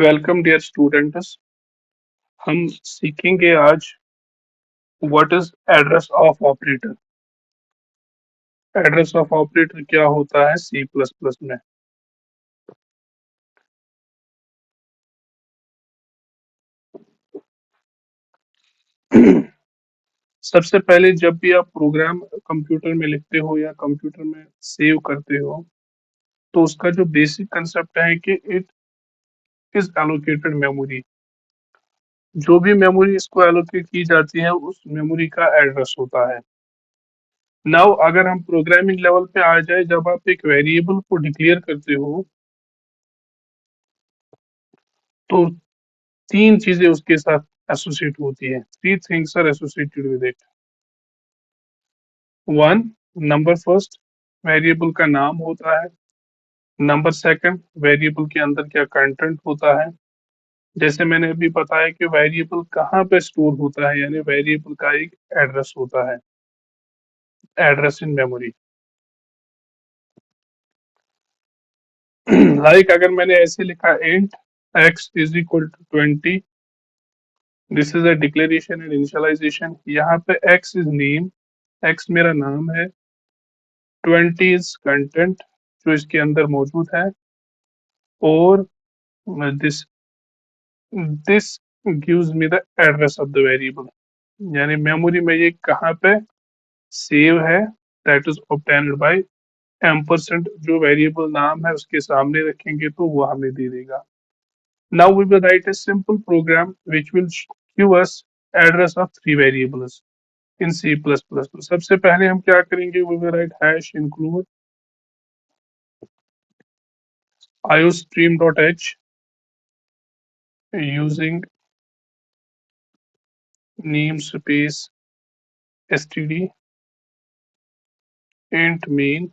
Welcome dear students. हम सीखेंगे आज what is address of operator. Address of operator क्या होता है सी प्लस प्लस में। सबसे पहले जब भी आप प्रोग्राम कंप्यूटर में लिखते हो या कंप्यूटर में सेव करते हो तो उसका जो बेसिक कंसेप्ट है कि इट इज एलोकेटेड मेमोरी। जो भी मेमोरी इसको एलोकेट की जाती है उस मेमोरी का एड्रेस होता है। नाउ अगर हम प्रोग्रामिंग लेवल पे आ जाए, जब आप एक वेरिएबल को डिक्लेयर करते हो तो तीन चीजें उसके साथ एसोसिएट होती है। Three things are associated with it. One, number first, variable का नाम होता है। नंबर सेकंड, वेरिएबल के अंदर क्या कंटेंट होता है। जैसे मैंने अभी बताया कि वेरिएबल कहाँ पे स्टोर होता है, यानी वेरिएबल का एक एड्रेस होता है, एड्रेस इन मेमोरी। लाइक अगर मैंने ऐसे लिखा int x is equal to 20, this is a declaration and initialisation. यहाँ पे x इज नेम, x मेरा नाम है, 20 इज कंटेंट जो इसके अंदर मौजूद है, और this this gives me the address of the variable, यानी मेमोरी में ये कहाँ पे सेव है। That is obtained by ampersand, जो वेरिएबल नाम है उसके सामने रखेंगे तो वो हमें दे देगा। Now we will write a simple program which will give us address of three variables in C++। तो सबसे पहले हम क्या करेंगे, we will write hash include iostream.h using namespace std int main।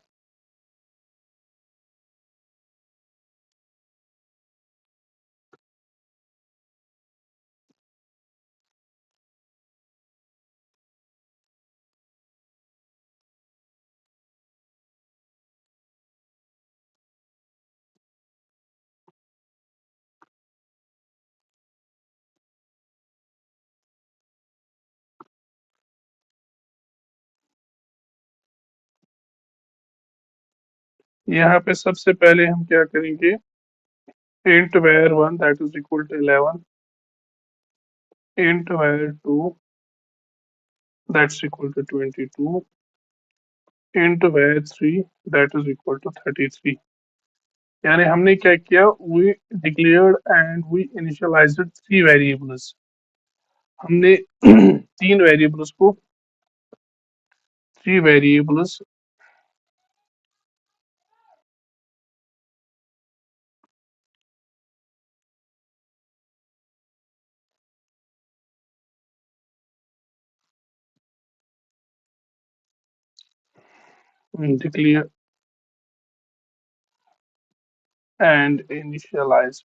यहाँ पे सबसे पहले हम क्या करेंगे, int var1 that is equal to 11, int var2 that's equal to 22, int var3 that is equal to 33। यानी हमने क्या किया, we declared and we initialized three variables। हमने तीन वेरिएबल्स को, three variables declare and initialise.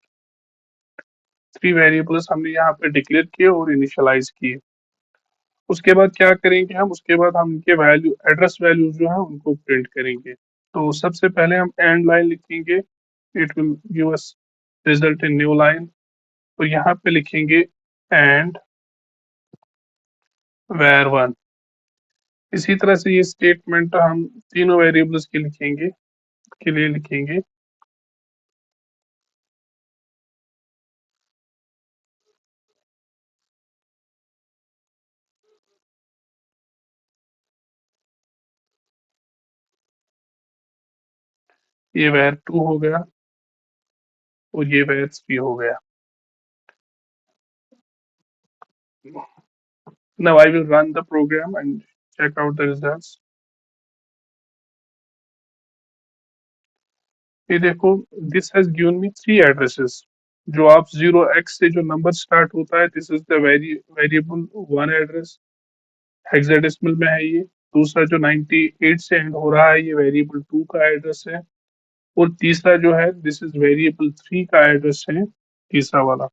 Three variables हमने यहाँ पे डिक्लेयर किए और इनिशियलाइज किए। उसके बाद क्या करेंगे हम, उसके बाद हम इनके वैल्यू, एड्रेस वैल्यू जो है उनको प्रिंट करेंगे। तो सबसे पहले हम एंड लाइन लिखेंगे, it will give us result in new line. तो यहाँ पे लिखेंगे एंड var1। इसी तरह से ये स्टेटमेंट हम तीनों वेरिएबल्स के लिखेंगे, के लिए लिखेंगे। ये var2 हो गया और ये var3 हो गया। Now I will run the program and check out the results। ये देखो, this has given me three addresses। जो आप 0x से जो नंबर स्टार्ट होता है, this is the variable one address, hexadecimal में है ये। दूसरा जो 98 से एंड हो रहा है, ये वेरिएबल टू का एड्रेस है। और तीसरा जो है, दिस इज वेरिएबल थ्री का एड्रेस है, तीसरा वाला।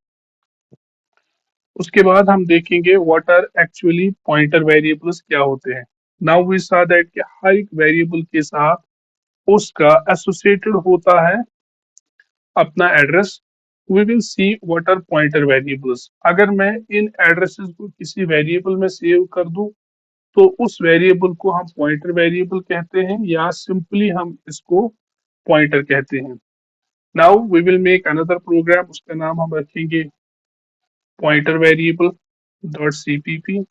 उसके बाद हम देखेंगे what are actually pointer variables क्या होते हैं। नाउ वी सा दैट कि हर एक वेरिएबल के साथ उसका एसोसिएटेड होता है अपना address. We will see what are pointer variables. अगर मैं इन एड्रेसेस को किसी वेरिएबल में सेव कर दूं तो उस वेरिएबल को हम पॉइंटर वेरिएबल कहते हैं या सिंपली हम इसको पॉइंटर कहते हैं। Now we will make another program, उसका नाम हम रखेंगे पॉइंटर वेरिएबल डॉट सीपीपी।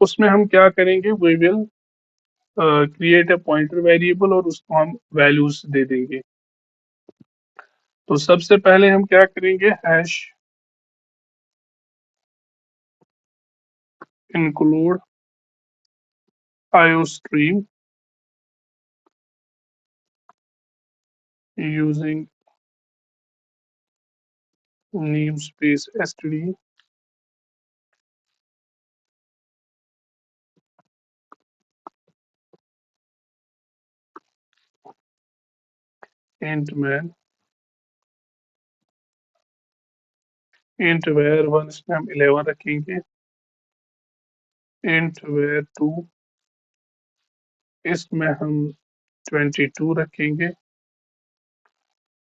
उसमें हम क्या करेंगे, we will create a pointer variable और उसको हम वैल्यूज दे देंगे। तो सबसे पहले हम क्या करेंगे, hash include iostream using namespace std int man int var1 इसमें हम 11 रखेंगे, int var2 इसमें हम 22 रखेंगे।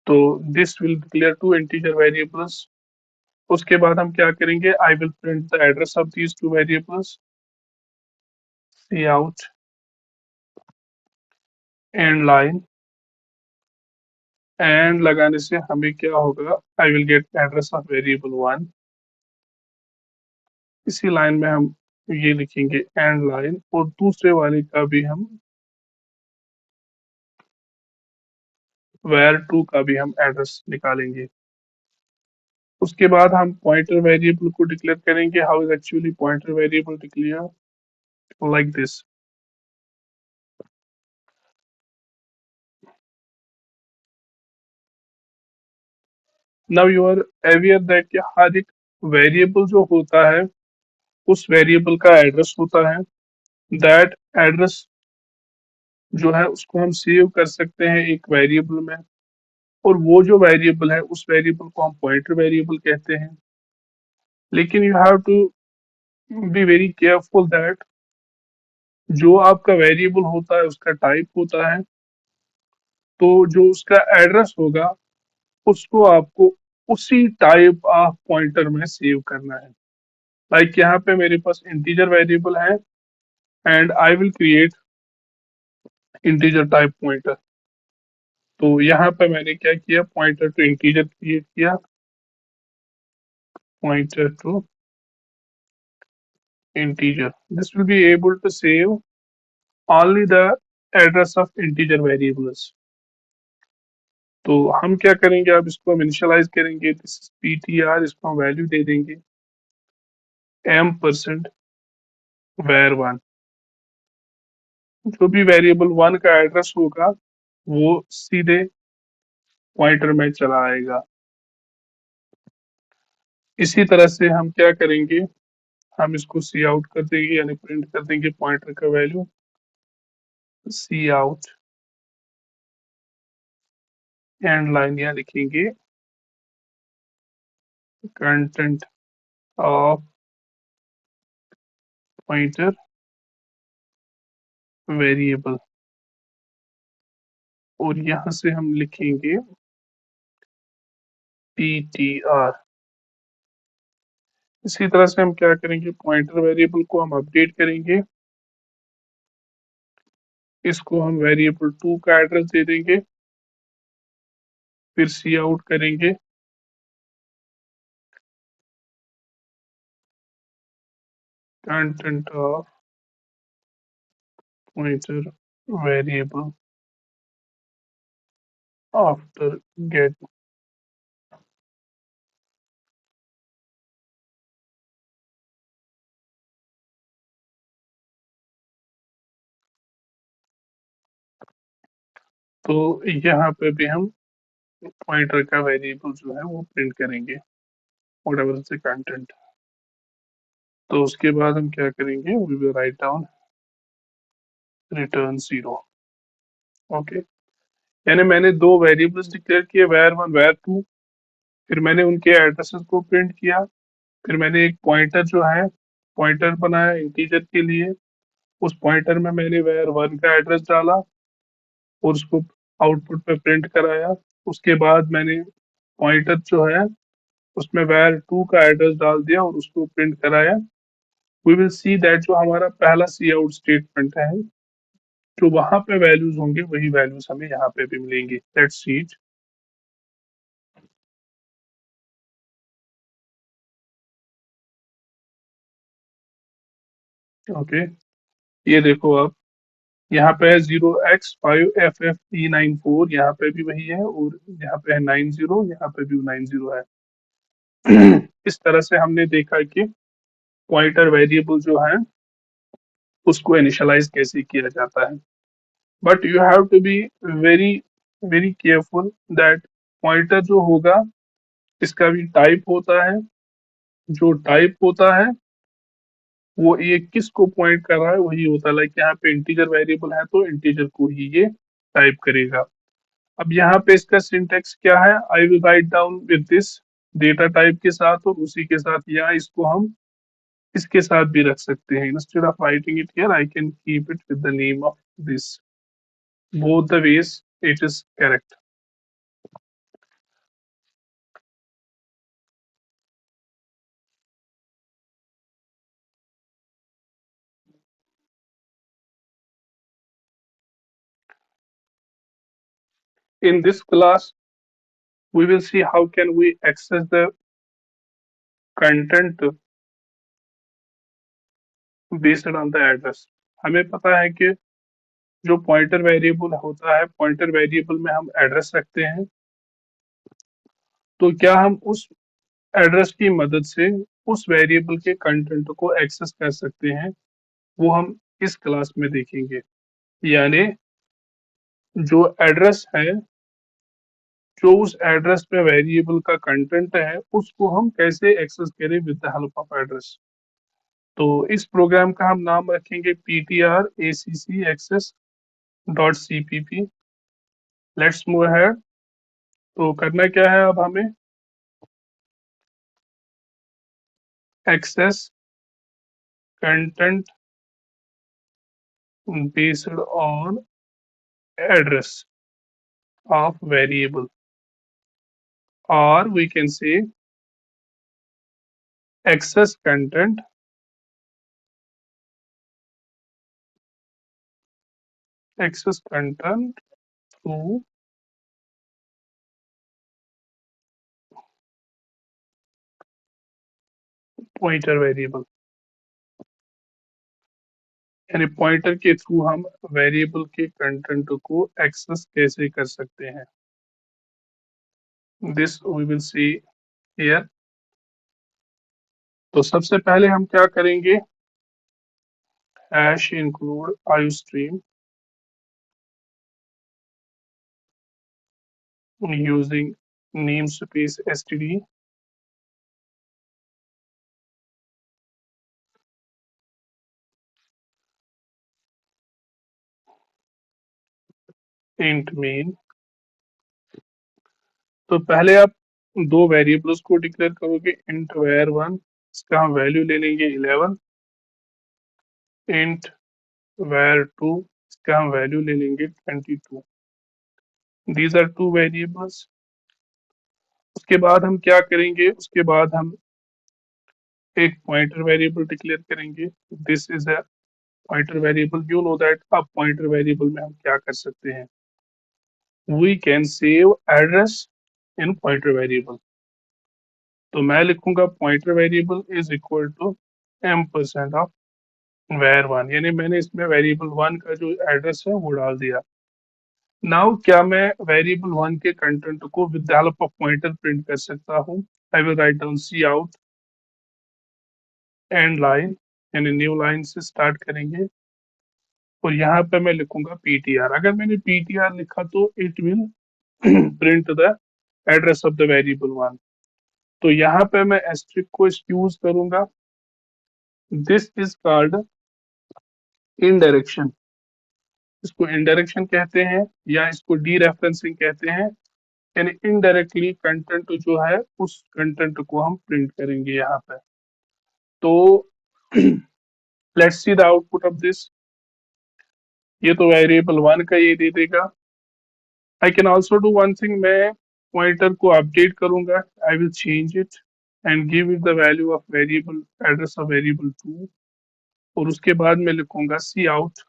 तो this will declare two integer variables. उसके बाद हम क्या करेंगे, I will print the address of these two variables, c out end line, end लगाने से हमें क्या होगा, I will get address of variable 1। इसी लाइन में हम ये लिखेंगे एंड लाइन, और दूसरे वाले का भी हम var2 का भी हम एड्रेस निकालेंगे। उसके बाद हम पॉइंटर वेरिएबल को डिक्लेयर करेंगे। How is actually pointer variable declare, like this. Now you are aware that कि हर एक वेरिएबल जो होता है उस वेरिएबल का एड्रेस होता है। दैट एड्रेस जो है उसको हम सेव कर सकते हैं एक वेरिएबल में, और वो जो वेरिएबल है उस वेरिएबल को हम पॉइंटर वेरिएबल कहते हैं। लेकिन you have to be very careful that जो आपका वेरिएबल होता है उसका टाइप होता है, तो जो उसका एड्रेस होगा उसको आपको उसी टाइप ऑफ पॉइंटर में सेव करना है। लाइक यहाँ पे मेरे पास इंटीजर वेरिएबल है and I will create integer type pointer. तो यहाँ पे मैंने क्या किया, पॉइंटर टू इंटीजर क्रिएट किया, pointer to integer. This will be able to save only the address of integer variables। तो हम क्या करेंगे, अब इसको हम इनिशियलाइज करेंगे, दिस इज ptr, इसको हम वैल्यू दे देंगे m% var1। जो भी वेरिएबल 1 का एड्रेस होगा वो सीधे पॉइंटर में चला आएगा। इसी तरह से हम क्या करेंगे, हम इसको सी आउट कर देंगे, यानी प्रिंट कर देंगे पॉइंटर का value, C out end line यहाँ लिखेंगे कंटेंट ऑफ पॉइंटर वेरिएबल, और यहाँ से हम लिखेंगे ptr। इसी तरह से हम क्या करेंगे, पॉइंटर वेरिएबल को हम अपडेट करेंगे, इसको हम वेरिएबल 2 का एड्रेस दे देंगे, फिर सी आउट करेंगे content of pointer variable after get. तो यहाँ पे भी हम पॉइंटर का वेरिएबल जो है वो प्रिंट करेंगे, व्हाटएवर इज द कंटेंट। तो उसके बाद हम क्या करेंगे, we will write down return 0। Okay, यानी मैंने दो वेरिएबल्स डिक्लेयर किए, var1 var2, फिर मैंने उनके एड्रेसेस को प्रिंट किया, फिर मैंने एक पॉइंटर जो है पॉइंटर बनाया इंटीजर के लिए, उस पॉइंटर में मैंने var1 का एड्रेस डाला और उसको आउटपुट पे प्रिंट कराया। उसके बाद मैंने पॉइंटर जो है उसमें var2 का एड्रेस डाल दिया और उसको प्रिंट कराया। वी विल सी दैट जो हमारा पहला सी आउट स्टेटमेंट है, जो वहां पे वैल्यूज होंगे वही वैल्यूज हमें यहाँ पे भी मिलेंगी। Let's see it. ओके, ये देखो आप, यहाँ पे है 0x5FFE94, यहाँ पे भी वही है, और यहाँ पे है 90, यहाँ पे भी 90 है। इस तरह से हमने देखा कि पॉइंटर वेरिएबल जो है उसको इनिशियलाइज कैसे किया जाता है। But you have to be very very careful that pointer जो होगा इसका भी टाइप होता है। जो टाइप होता है वो ये किस को पॉइंट कर रहा है वही होता है। लाइक यहाँ पे इंटीजर वेरिएबल है तो इंटीजर को ही ये टाइप करेगा। अब यहाँ पे इसका सिंटेक्स क्या है, आई will write down with this data type के साथ, और उसी के साथ यहाँ इसको हम इसके साथ भी रख सकते हैं। Instead of writing it here I can keep it with the name of this. Both the ways it is correct. In this class we will see how can we access the content based on the address। हमें पता है कि जो pointer variable होता है, pointer variable में हम address रखते हैं। तो क्या हम उस एड्रेस की मदद से उस वेरिएबल के कंटेंट को एक्सेस कर सकते हैं, वो हम इस क्लास में देखेंगे। यानी जो एड्रेस है, जो उस एड्रेस पे वेरिएबल का कंटेंट है, उसको हम कैसे एक्सेस करें with the help of address. तो इस प्रोग्राम का हम नाम रखेंगे ptr access dot cpp। Let's move ahead. तो करना क्या है अब हमें, access content based on address of variable, or we can say access content through pointer variable। यानी पॉइंटर के थ्रू हम वेरिएबल के कंटेंट को एक्सेस कैसे कर सकते हैं। This we will see here. तो सबसे पहले हम क्या करेंगे, hash include iostream using namespace std int main। तो पहले आप दो वेरिएबल्स को डिक्लेयर करोगे, इंट var1, इसका हम वैल्यू ले लेंगे 11, इंट var2, इसका हम वैल्यू ले लेंगे 22। These are two variables. उसके बाद हम क्या करेंगे, उसके बाद हम एक पॉइंटर वेरिएबल डिक्लेयर करेंगे। This is a pointer variable. You know that अब पॉइंटर वेरिएबल में हम क्या कर सकते हैं, we can save address in pointer variable. तो मैं लिखूंगा pointer variable is equal to m% of var1, यानी मैंने इसमें वेरिएबल 1 का जो एड्रेस है वो डाल दिया। नाउ क्या मैं वेरिएबल 1 के कंटेंट को with the help of pointer print कर सकता हूँ। I will write down C out end line, यानी न्यू लाइन से स्टार्ट करेंगे, और यहाँ पे मैं लिखूंगा ptr। अगर मैंने ptr लिखा तो it will print the address of the variable 1। तो यहाँ पे मैं एस्ट्रिक को यूज करूंगा। This is called indirection. इसको इनडायरेक्शन कहते हैं या इसको डी रेफरेंसिंग कहते हैं। यानी इनडायरेक्टली कंटेंट जो है उस कंटेंट को हम प्रिंट करेंगे यहाँ पे। तो let's see the output of this. ये तो वेरिएबल 1 का ये दे देगा। I can also do one thing, मैं पॉइंटर को अपडेट करूंगा, I will change it and give it the value of variable address of variable 2, और उसके बाद मैं लिखूंगा सी आउट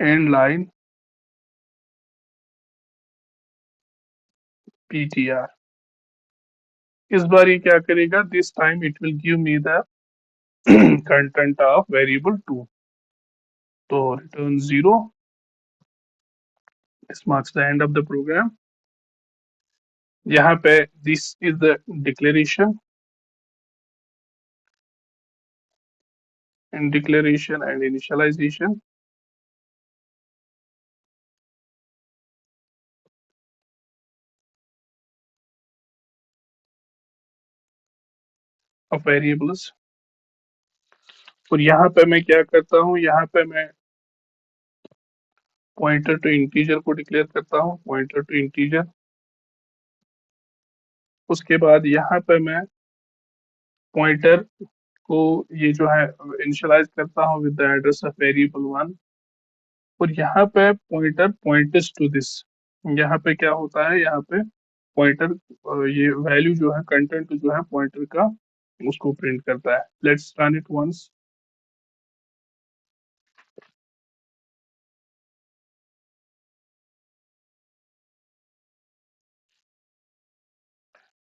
एंड लाइन ptr। इस बार ये क्या करेगा, this time it will give me the content of variable 2, तो return 0। This marks the end of the program. यहाँ पे this is the declaration and declaration and initialization of variables। और यहाँ पे मैं क्या करता हूँ, यहाँ पे मैं पॉइंटर टू इंटीजर को डिक्लेयर करता हूँ, पॉइंटर टू इंटीजर। उसके बाद यहाँ पे मैं पॉइंटर को ये जो है इनिशियलाइज करता हूँ with the address of variable 1, और यहाँ पे पॉइंटर पॉइंटर्स टू दिस। यहाँ पे क्या होता है, यहाँ पे पॉइंटर ये वैल्यू जो है, कंटेंट जो है पॉइंटर का, उसको प्रिंट करता है। Let's run it once.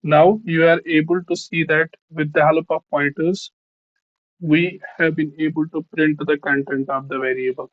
Now you are able to see that with the help of pointers, we have been able to print the content of the variable.